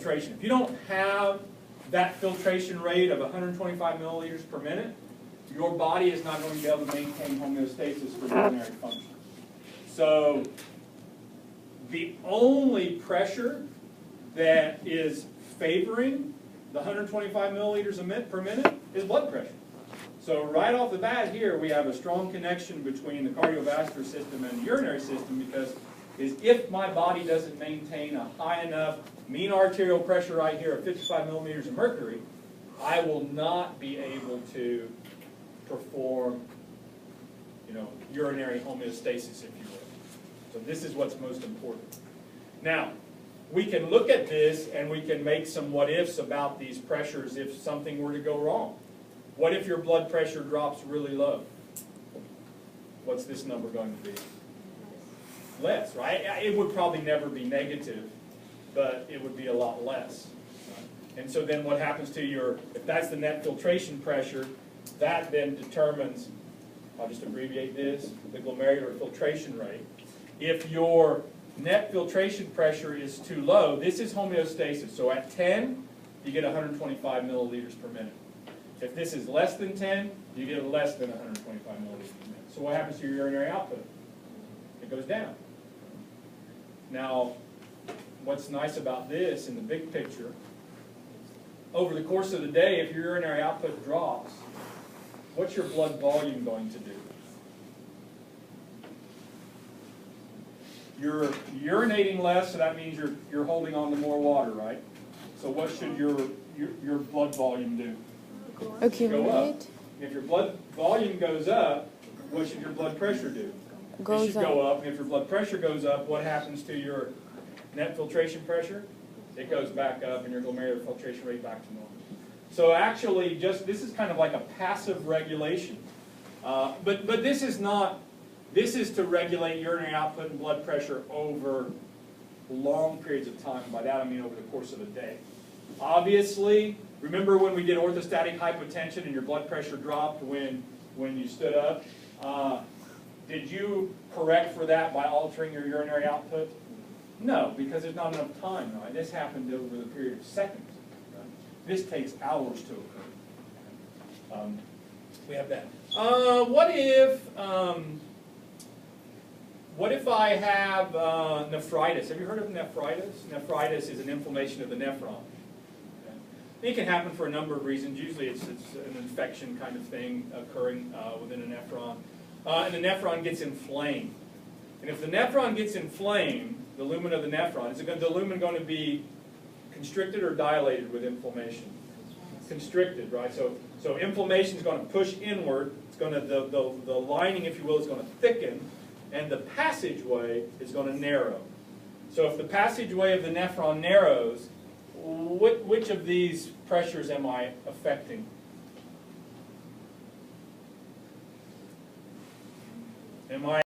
filtration. If you don't have that filtration rate of 125 milliliters per minute, your body is not going to be able to maintain homeostasis for urinary function. So the only pressure that is favoring the 125 milliliters per minute is blood pressure. So right off the bat here, we have a strong connection between the cardiovascular system and the urinary system, because if my body doesn't maintain a high enough mean arterial pressure right here of 55 millimeters of mercury, I will not be able to perform, urinary homeostasis, if you will. So this is what's most important. Now, we can look at this and we can make some what-ifs about these pressures if something were to go wrong. What if your blood pressure drops really low? What's this number going to be? Less, right? It would probably never be negative, but it would be a lot less. And so then what happens to if that's the net filtration pressure, that then determines, I'll just abbreviate this, the glomerular filtration rate. If your net filtration pressure is too low, this is homeostasis. So at 10, you get 125 milliliters per minute. If this is less than 10, you get less than 125 milliliters per minute. So what happens to your urinary output? It goes down. Now, what's nice about this in the big picture, over the course of the day, if your urinary output drops, what's your blood volume going to do? You're urinating less, so that means you're holding on to more water, right? So what should your blood volume do? Go up. If your blood volume goes up, what should your blood pressure do? It should go up. And if your blood pressure goes up, what happens to your net filtration pressure? It goes back up, and your glomerular filtration rate back to normal. So actually, this is kind of like a passive regulation. But this is not. This is to regulate urinary output and blood pressure over long periods of time. By that I mean over the course of a day. Obviously, remember when we did orthostatic hypotension and your blood pressure dropped when you stood up? Did you correct for that by altering your urinary output? No, because there's not enough time. Right? This happened over the period of seconds. Right? This takes hours to occur. We have that. What if I have nephritis? Have you heard of nephritis? Nephritis is an inflammation of the nephron. It can happen for a number of reasons. Usually it's an infection kind of thing occurring within a nephron. And the nephron gets inflamed. And if the nephron gets inflamed, the lumen of the nephron, is the lumen going to be constricted or dilated with inflammation? Constricted, right? So inflammation is going to push inward. It's going to the lining, if you will, is going to thicken, and the passageway is going to narrow. So if the passageway of the nephron narrows, which of these pressures am I affecting? Am I